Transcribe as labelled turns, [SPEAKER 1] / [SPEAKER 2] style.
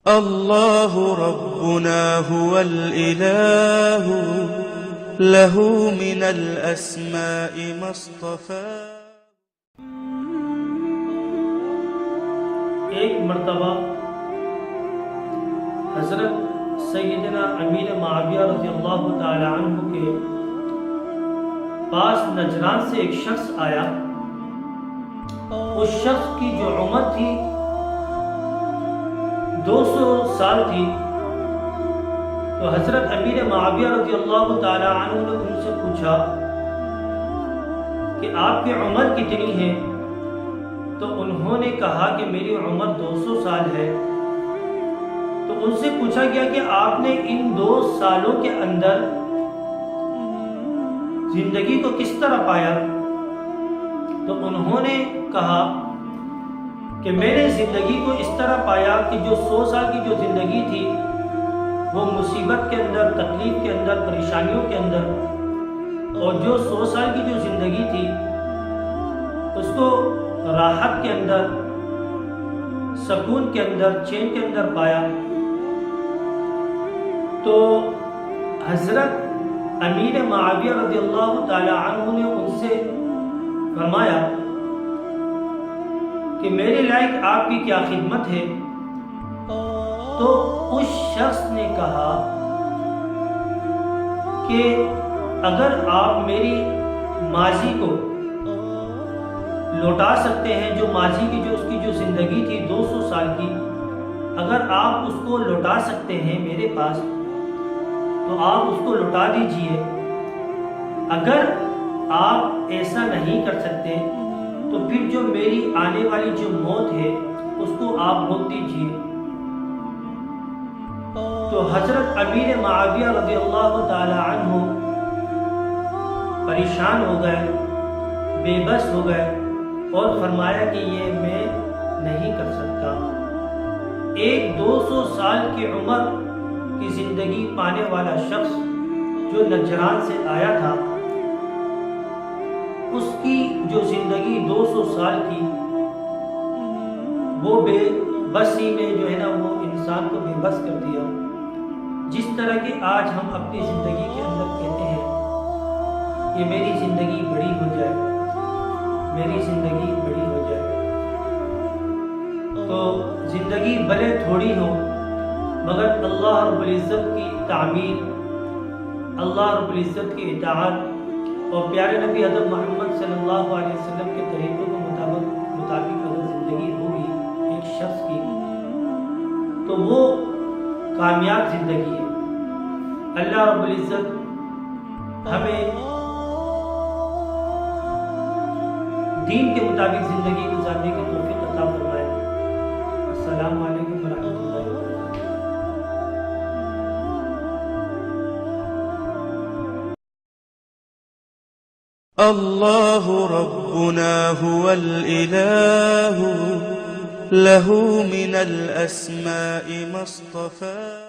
[SPEAKER 1] اللہ ربنا هو الإله له من الأسماء ما اصطفى۔
[SPEAKER 2] ایک مرتبہ حضرت سیدنا امیر معاویہ رضی اللہ تعالی عنہ کے پاس نجران سے ایک شخص آیا۔ اس شخص کی جو عمر تھی 200 سال تھی، تو حضرت امیر معاویہ رضی اللہ تعالی عنہ نے ان سے پوچھا کہ آپ کی عمر کتنی ہے؟ تو انہوں نے کہا کہ میری عمر 200 سال ہے۔ تو ان سے پوچھا گیا کہ آپ نے ان 2 سالوں کے اندر زندگی کو کس طرح پایا؟ تو انہوں نے کہا کہ میں نے زندگی کو اس طرح پایا کہ جو 100 سال کی جو زندگی تھی وہ مصیبت کے اندر، تکلیف کے اندر، پریشانیوں کے اندر، اور جو 100 سال کی جو زندگی تھی اس کو راحت کے اندر، سکون کے اندر، چین کے اندر پایا۔ تو حضرت امیر معاویہ رضی اللہ تعالی عنہ نے ان سے فرمایا کہ میرے لائق آپ کی کیا خدمت ہے؟ تو اس شخص نے کہا کہ اگر آپ میری ماضی کو لوٹا سکتے ہیں، جو ماضی کی جو اس کی جو زندگی تھی 200 سال کی، اگر آپ اس کو لوٹا سکتے ہیں میرے پاس تو آپ اس کو لوٹا دیجئے۔ اگر آپ ایسا نہیں کر سکتے تو پھر جو میری آنے والی جو موت ہے اس کو آپ روک دیجئے۔ تو حضرت امیر معاویہ رضی اللہ تعالی عنہ پریشان ہو گئے، بے بس ہو گئے، اور فرمایا کہ یہ میں نہیں کر سکتا۔ ایک 200 سال کی عمر کی زندگی پانے والا شخص جو نجران سے آیا تھا، اس کی جو زندگی 200 سال کی، وہ بے بسی میں جو ہے نا وہ انسان کو بے بس کر دیا۔ جس طرح کہ آج ہم اپنی زندگی کے اندر کہتے ہیں کہ میری زندگی بڑی ہو جائے، میری زندگی بڑی ہو جائے۔ تو زندگی بھلے تھوڑی ہو مگر اللہ رب العزت کی تعمیر، اللہ رب العزت کی اطاعت اور پیارے نبی حضرت محمد صلی اللہ علیہ وسلم کے طریقوں کے مطابق اگر زندگی ہوگی ایک شخص کی تو وہ کامیاب زندگی ہے۔ اللہ رب العزت ہمیں دین کے مطابق زندگی گزارنے کی توفیق عطا فرمائے۔ السلام علیکم ورحمۃ اللہ وبرکاتہ۔
[SPEAKER 1] اللہ ربنا هو الإله له من الأسماء ما اصطفى۔